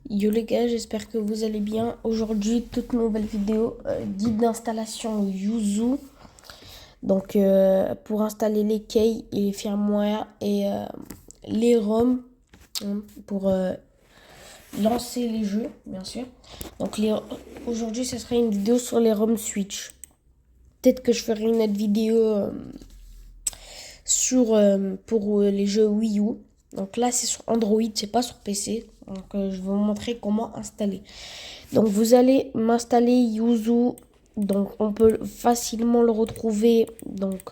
Yo les gars, j'espère que vous allez bien. Aujourd'hui, toute nouvelle vidéo, guide d'installation Yuzu. Donc, pour installer les keys et les firmware et les ROM, pour lancer les jeux, bien sûr. Donc, aujourd'hui, ce sera une vidéo sur les ROM Switch. Peut-être que je ferai une autre vidéo pour les jeux Wii U. Donc là, c'est sur Android, c'est pas sur PC. Donc, je vais vous montrer comment installer. Donc, vous allez m'installer Yuzu. Donc, on peut facilement le retrouver donc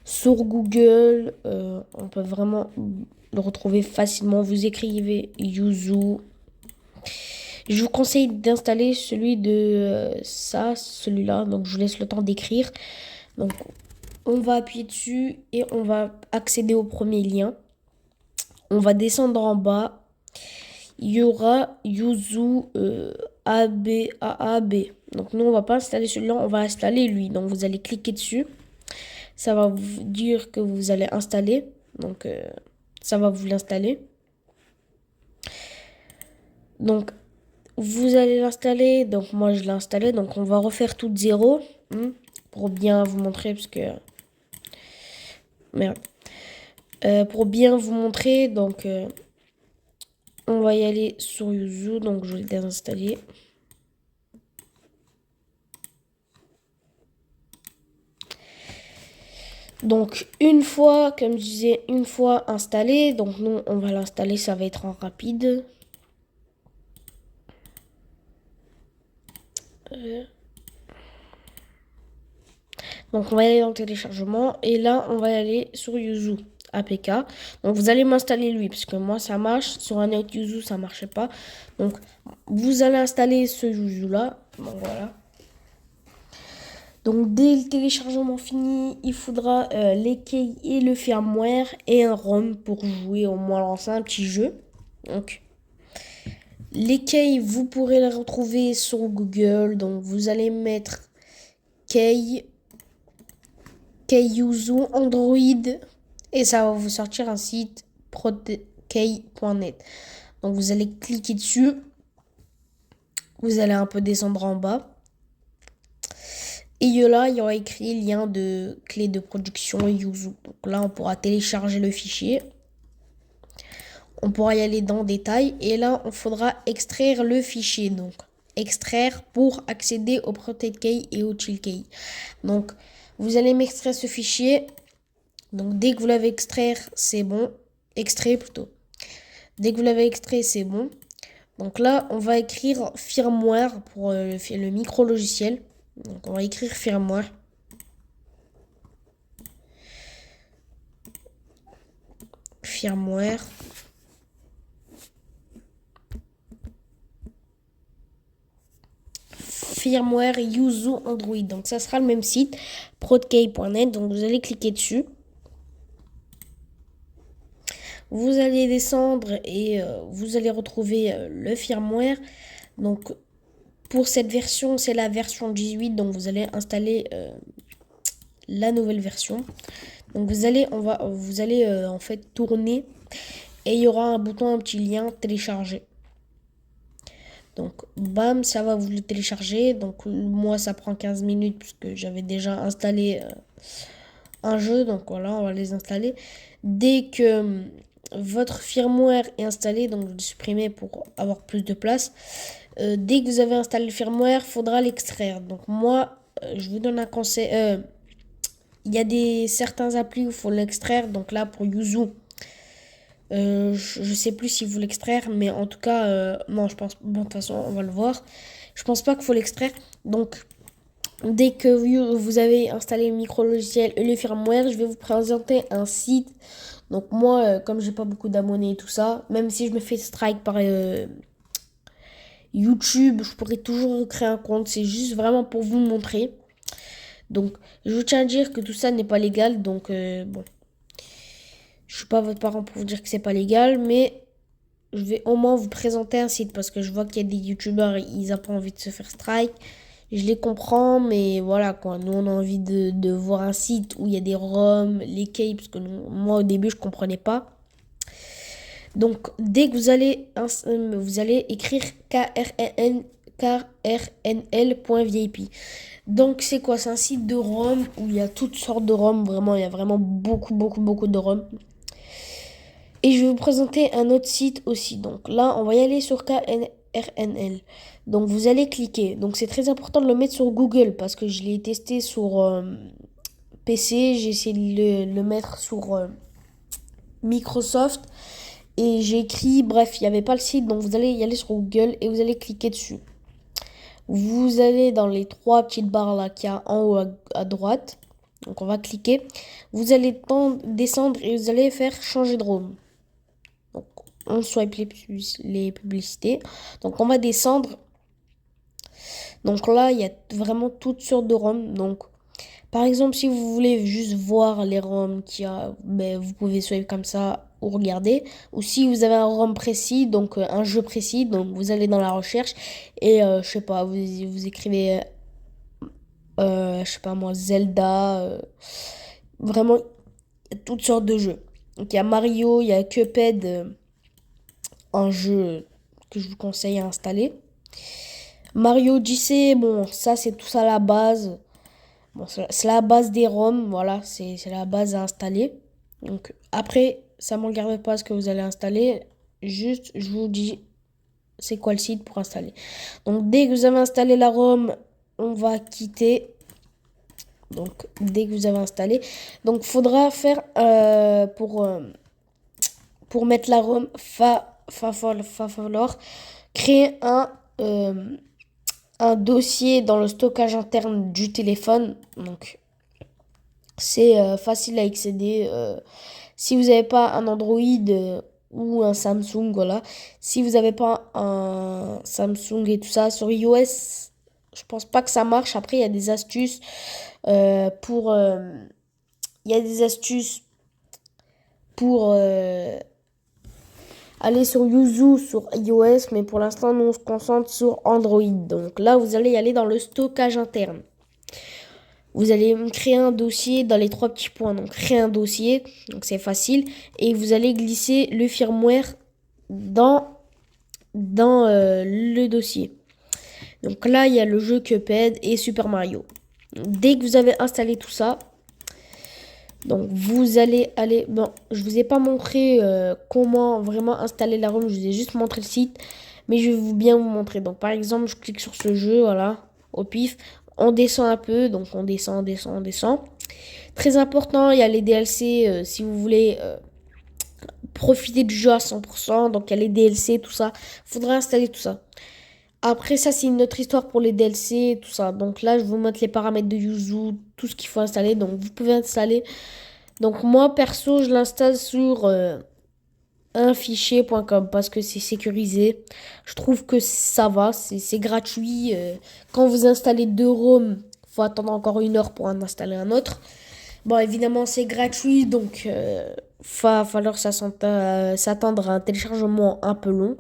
sur Google. On peut vraiment le retrouver facilement. Vous écrivez Yuzu. Je vous conseille d'installer celui de celui-là. Donc, je vous laisse le temps d'écrire. Donc, on va appuyer dessus et on va accéder au premier lien. On va descendre en bas. Il y aura Yuzu AAB. Donc nous, on va pas installer celui-là, on va installer lui. Donc vous allez cliquer dessus. Ça va vous dire que vous allez installer. Donc ça va vous l'installer. Donc vous allez l'installer. Donc moi, je l'ai installé. Donc on va refaire tout de zéro. Pour bien vous montrer. Parce que... Merde. Pour bien vous montrer. Donc... on va y aller sur Yuzu, donc je vais le désinstaller. Donc une fois, comme je disais, une fois installé, donc nous on va l'installer, ça va être en rapide. Donc on va aller dans le téléchargement et là on va aller sur Yuzu APK. Donc vous allez m'installer lui parce que moi ça marche, sur un autre Yuzu ça marchait pas. Donc vous allez installer ce Yuzu là. Donc voilà. Donc dès le téléchargement fini, il faudra les keys et le firmware et un ROM pour jouer au moins lancer un petit jeu. Donc les keys, vous pourrez les retrouver sur Google. Donc vous allez mettre key Yuzu Android et ça va vous sortir un site protokey.net. Donc vous allez cliquer dessus. Vous allez un peu descendre en bas. Et là, il y aura écrit lien de clé de production Yuzu. Donc là, on pourra télécharger le fichier. On pourra y aller dans détail. Et là, on faudra extraire le fichier. Donc, extraire pour accéder au Protect Key et au Chill Key. Donc, vous allez m'extraire ce fichier. Donc, dès que vous l'avez extraire, c'est bon. Extrait plutôt. Dès que vous l'avez extrait, c'est bon. Donc là, on va écrire firmware pour le micro-logiciel. Donc, on va écrire firmware. Firmware. Firmware Yuzu Android. Donc ça sera le même site, protokey.net. Donc vous allez cliquer dessus. Vous allez descendre et vous allez retrouver le firmware. Donc pour cette version, c'est la version 18. Donc vous allez installer la nouvelle version. Donc vous allez en fait tourner et il y aura un bouton, un petit lien télécharger. Donc bam, ça va vous le télécharger. Donc moi ça prend 15 minutes puisque j'avais déjà installé un jeu. Donc voilà, on va les installer. Dès que votre firmware est installé, donc je vais le supprimer pour avoir plus de place. Dès que vous avez installé le firmware, il faudra l'extraire. Donc moi, je vous donne un conseil. Il y a certains applis où il faut l'extraire. Donc là, pour Yuzu, je sais plus s'il faut l'extraire, mais en tout cas, non, je pense. Bon, de toute façon, on va le voir. Je pense pas qu'il faut l'extraire. Donc, dès que vous avez installé le micro-logiciel et le firmware, je vais vous présenter un site. Donc moi, comme j'ai pas beaucoup d'abonnés et tout ça, même si je me fais strike par YouTube, je pourrais toujours créer un compte. C'est juste vraiment pour vous montrer. Donc, je tiens à dire que tout ça n'est pas légal. Donc, bon, je suis pas votre parent pour vous dire que c'est pas légal, mais je vais au moins vous présenter un site parce que je vois qu'il y a des youtubeurs, ils n'ont pas envie de se faire strike. Je les comprends, mais voilà quoi. Nous, on a envie de voir un site où il y a des ROM, les keys, parce que moi, au début, je comprenais pas. Donc, dès que vous allez écrire krnl.vip. Donc, c'est quoi? C'est un site de ROM où il y a toutes sortes de ROM. Vraiment, il y a vraiment beaucoup, beaucoup, beaucoup de ROM. Et je vais vous présenter un autre site aussi. Donc là, on va y aller sur KRNL. Donc vous allez cliquer. Donc c'est très important de le mettre sur Google parce que je l'ai testé sur PC. J'ai essayé de le mettre sur Microsoft. Et j'ai écrit, bref, il n'y avait pas le site. Donc vous allez y aller sur Google et vous allez cliquer dessus. Vous allez dans les trois petites barres là qu'il y a en haut à droite. Donc on va cliquer. Vous allez descendre et vous allez faire changer de ROM. Donc, on swipe les publicités. Donc, on va descendre. Donc là, il y a vraiment toutes sortes de ROM. Donc, par exemple, si vous voulez juste voir les ROM qu'il y a, ben, vous pouvez swipe comme ça ou regarder. Ou si vous avez un ROM précis, donc un jeu précis, donc vous allez dans la recherche et je sais pas, vous écrivez, je sais pas moi, Zelda, vraiment toutes sortes de jeux. Donc il y a Mario, il y a Cuphead. Un jeu que je vous conseille à installer. Mario Odyssey, bon, ça c'est tout ça la base. Bon, c'est la base des ROM, voilà, c'est la base à installer. Donc après, ça ne me regarde pas ce que vous allez installer. Juste, je vous dis c'est quoi le site pour installer. Donc dès que vous avez installé la ROM, on va quitter. Donc dès que vous avez installé. Donc faudra faire pour mettre la ROM, falloir créer un dossier dans le stockage interne du téléphone. Donc, c'est facile à accéder. Si vous n'avez pas un Android ou un Samsung, voilà. Si vous n'avez pas un Samsung et tout ça, sur iOS, je pense pas que ça marche. Après, il y a des astuces pour... Il y a des astuces pour aller sur Yuzu sur iOS, mais pour l'instant, nous, on se concentre sur Android. Donc là, vous allez y aller dans le stockage interne. Vous allez créer un dossier dans les trois petits points. Donc, créer un dossier, donc c'est facile. Et vous allez glisser le firmware dans le dossier. Donc là, il y a le jeu Cuphead et Super Mario. Dès que vous avez installé tout ça, donc vous allez aller... Bon, je vous ai pas montré comment vraiment installer la ROM. Je vous ai juste montré le site. Mais je vais bien vous montrer. Donc par exemple, je clique sur ce jeu, voilà, au pif. On descend un peu. Donc on descend, on descend, on descend. Très important, il y a les DLC. Si vous voulez profiter du jeu à 100%. Donc il y a les DLC, tout ça. Faudra installer tout ça. Après ça, c'est une autre histoire pour les DLC, tout ça. Donc là, je vous montre les paramètres de Yuzu, tout ce qu'il faut installer. Donc vous pouvez installer. Donc moi, perso, je l'installe sur un fichier.com parce que c'est sécurisé. Je trouve que ça va, c'est gratuit. Quand vous installez deux ROM, faut attendre encore 1 heure pour en installer un autre. Bon, évidemment, c'est gratuit, donc va falloir s'attendre à un téléchargement un peu long.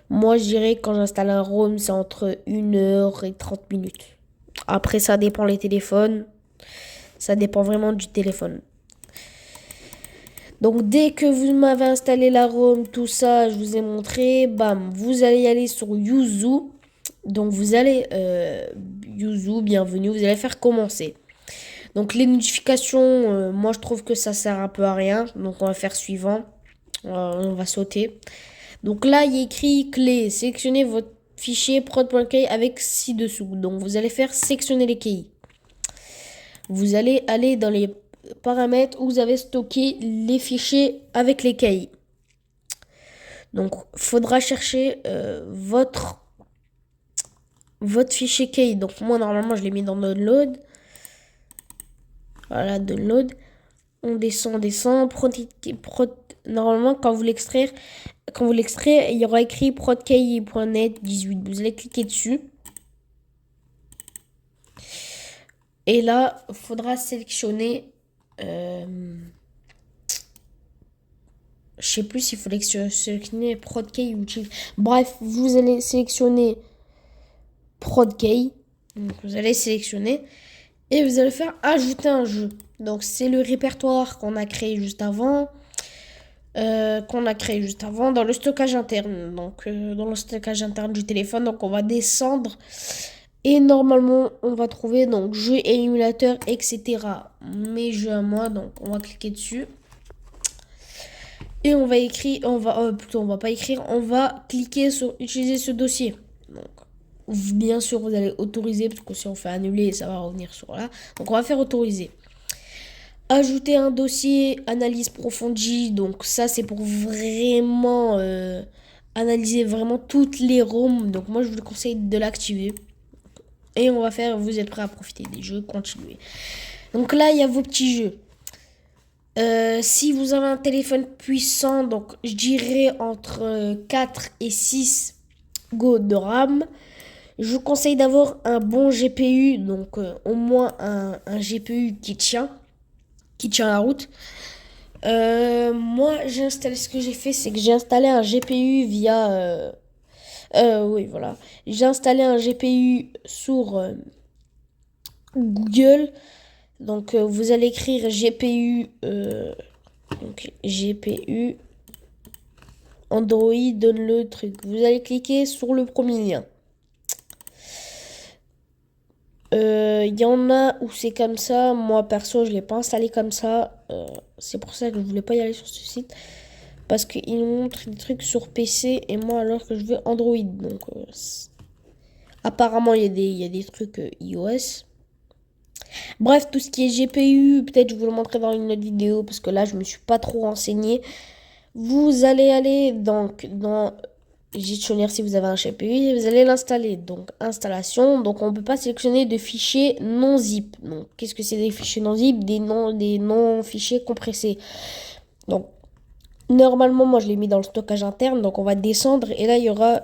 Moi, je dirais que quand j'installe un ROM, c'est entre 1 heure et 30 minutes. Après, ça dépend les téléphones. Ça dépend vraiment du téléphone. Donc, dès que vous m'avez installé la ROM, tout ça, je vous ai montré, bam, vous allez aller sur Yuzu. Donc, vous allez, Yuzu, bienvenue, vous allez faire commencer. Donc, les notifications, moi, je trouve que ça sert un peu à rien. Donc, on va faire suivant. On va sauter. Donc là, il y a écrit clé. Sélectionnez votre fichier prod.key avec ci-dessous. Donc vous allez faire sélectionner les keys. Vous allez aller dans les paramètres où vous avez stocké les fichiers avec les keys. Donc il faudra chercher votre fichier key. Donc moi, normalement, je l'ai mis dans download. Voilà, download. On descend, normalement, quand vous l'extraire, il y aura écrit prodkey.net 18. Vous allez cliquer dessus. Et là, il faudra sélectionner. Je sais plus s'il faut sélectionner prodkey ou chief. Bref, vous allez sélectionner prodkey. Donc, vous allez sélectionner. Et vous allez faire ajouter un jeu. Donc, c'est le répertoire qu'on a créé juste avant. qu'on a créé juste avant dans le stockage interne. Donc, dans le stockage interne du téléphone. Donc, on va descendre. Et normalement, on va trouver donc jeux, émulateur, etc. Mes jeux à moi. Donc, on va cliquer dessus. Et on va écrire, plutôt on va pas écrire, on va cliquer sur utiliser ce dossier. Donc, bien sûr, vous allez autoriser, parce que si on fait annuler, ça va revenir sur là. Donc, on va faire autoriser. Ajouter un dossier, analyse approfondie. Donc, ça, c'est pour vraiment analyser vraiment toutes les ROM. Donc, moi, je vous conseille de l'activer. Et on va faire, vous êtes prêts à profiter des jeux, continuez. Donc là, il y a vos petits jeux. Si vous avez un téléphone puissant, donc je dirais entre 4 et 6 Go de RAM, je vous conseille d'avoir un bon GPU, donc au moins un GPU qui tient la route. Moi, j'ai installé, ce que j'ai fait, c'est que j'ai installé un GPU via... oui, voilà. J'ai installé un GPU sur Google. Donc, vous allez écrire GPU... donc, GPU... Android donne le truc. Vous allez cliquer sur le premier lien. Il y en a où c'est comme ça. Moi, perso, je ne l'ai pas installé comme ça. C'est pour ça que je ne voulais pas y aller sur ce site. Parce qu'il montre des trucs sur PC et moi, alors que je veux Android. Donc, apparemment, il y a des trucs iOS. Bref, tout ce qui est GPU, peut-être je vous le montrerai dans une autre vidéo. Parce que là, je ne me suis pas trop renseigné. Vous allez aller donc dans gestionnaire si vous avez un GPU et vous allez l'installer. Donc installation, donc on ne peut pas sélectionner de fichiers non zip. Donc qu'est-ce que c'est des fichiers non zip? Des non fichiers compressés. Donc normalement moi je l'ai mis dans le stockage interne, donc on va descendre et là il y aura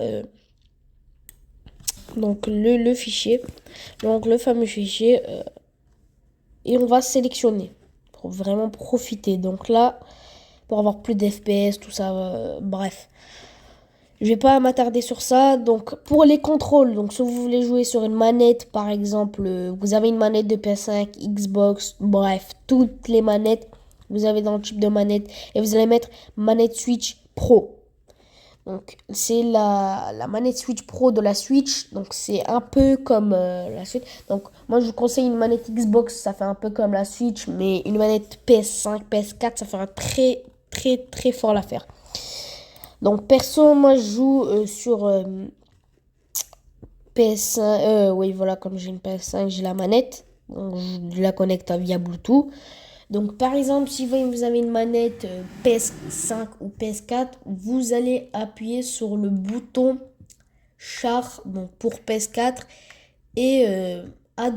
donc le fichier, donc le fameux fichier et on va sélectionner pour vraiment profiter. Donc là pour avoir plus d'FPS, tout ça, bref. Je vais pas m'attarder sur ça. Donc, pour les contrôles, donc si vous voulez jouer sur une manette, par exemple, vous avez une manette de PS5, Xbox, bref, toutes les manettes, vous avez dans le type de manette. Et vous allez mettre manette Switch Pro. Donc, c'est la manette Switch Pro de la Switch. Donc, c'est un peu comme la Switch. Donc, moi, je vous conseille une manette Xbox, ça fait un peu comme la Switch. Mais une manette PS5, PS4, ça fera très, très, très fort l'affaire. Donc perso, moi je joue sur PS5. Oui, voilà, comme j'ai une PS5, j'ai la manette. Donc, je la connecte via Bluetooth. Donc par exemple, si vous avez une manette PS5 ou PS4, vous allez appuyer sur le bouton char donc pour PS4 et à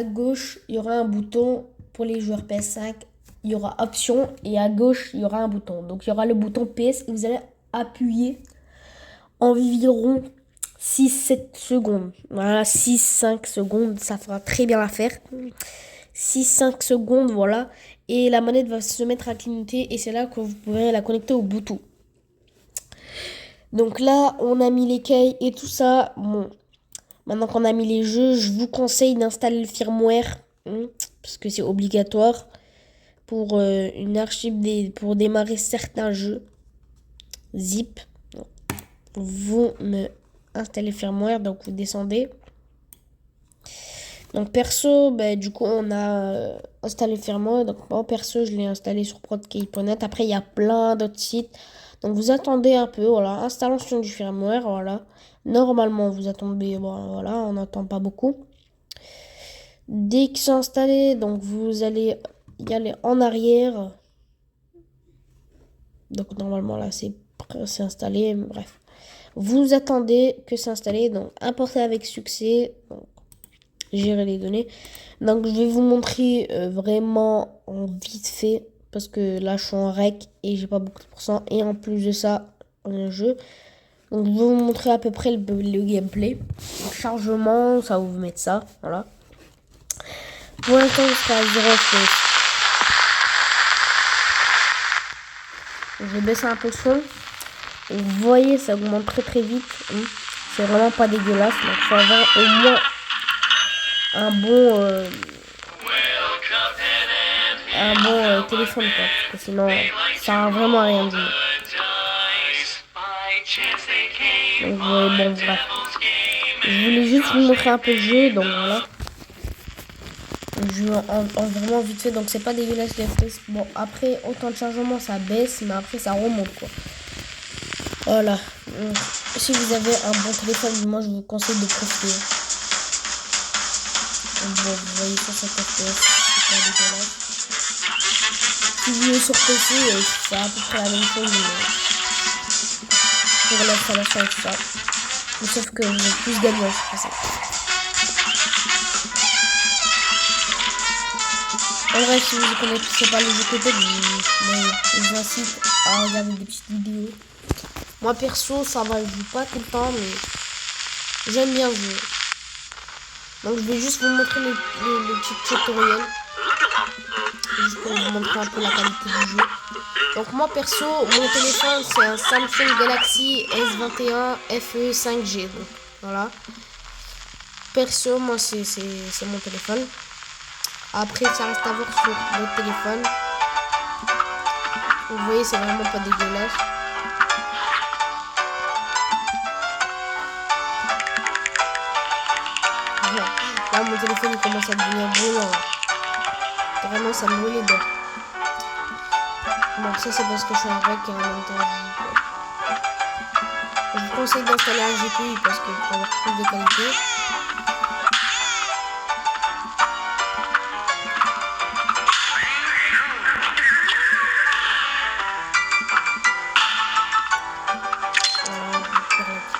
gauche, il y aura un bouton pour les joueurs PS5. Il y aura option et à gauche, il y aura un bouton. Donc il y aura le bouton PS et vous allez appuyer environ 6-7 secondes. Voilà, 6-5 secondes, ça fera très bien l'affaire. 6-5 secondes, voilà. Et la manette va se mettre à clignoter et c'est là que vous pourrez la connecter au Bluetooth. Donc là, on a mis les cailles et tout ça. Bon, maintenant qu'on a mis les jeux, je vous conseille d'installer le firmware parce que c'est obligatoire pour une archive pour démarrer certains jeux. Zip. Vous me installez le firmware, donc vous descendez. Donc perso, du coup on a installé le firmware. Donc moi perso, je l'ai installé sur prodkey.net. Après il y a plein d'autres sites. Donc vous attendez un peu, voilà, installation du firmware, voilà. Normalement vous attendez, voilà, on n'attend pas beaucoup. Dès que c'est installé, donc vous allez y aller en arrière. Donc normalement là c'est installé, bref. Vous attendez que c'est installé, donc importer avec succès, donc, gérer les données. Donc je vais vous montrer vraiment en vite fait, parce que là je suis en rec et j'ai pas beaucoup de pourcents. Et en plus de ça, un jeu. Donc je vais vous montrer à peu près le gameplay. Donc, chargement, ça va vous mettre ça, voilà. Pour l'instant je serai à 0 FPS. Je vais baisser un peu le son. Et vous voyez, ça augmente très très vite. C'est vraiment pas dégueulasse. Donc il faut avoir au moins un bon téléphone quoi, parce que sinon ça a vraiment rien dit. Donc bon, bref. Je voulais juste vous montrer un peu le jeu, donc voilà. Le jeu en vraiment vite fait, donc c'est pas dégueulasse les FPS. Bon, après, autant de chargement, ça baisse, mais après, ça remonte, quoi. Voilà. Donc, si vous avez un bon téléphone, moi, je vous conseille de profiter. Donc, bon, vous voyez ça, 7 FPS, c'est pas dégueulasse. Si vous jouez sur PC, c'est à peu près la même chose, mais pour l'installation et tout ça. Mais sauf que vous êtes plus gagnant, c'est ça. En vrai, si vous ne connaissez pas les jeux côté, je vous incite à regarder des petites vidéos. Moi perso, ça va, je joue pas tout le temps, mais j'aime bien jouer. Donc je vais juste vous montrer le petit tutoriel. Juste pour vous montrer un peu la qualité du jeu. Donc moi perso, mon téléphone c'est un Samsung Galaxy S21 FE 5G. Donc voilà. Perso, moi c'est mon téléphone. Après ça reste à voir sur votre téléphone. Vous voyez, c'est vraiment pas dégueulasse. Là mon téléphone il commence à devenir brûlant. Vraiment ça me brûle les dents. Donc ça c'est parce que je suis un rec et en même temps je vous conseille d'installer un GPU parce que pour avoir plus de qualité.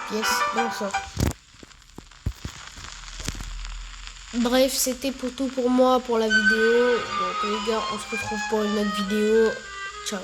Pièce, donc ça. Bref, c'était pour tout pour moi pour la vidéo. Donc les gars, on se retrouve pour une autre vidéo. Ciao.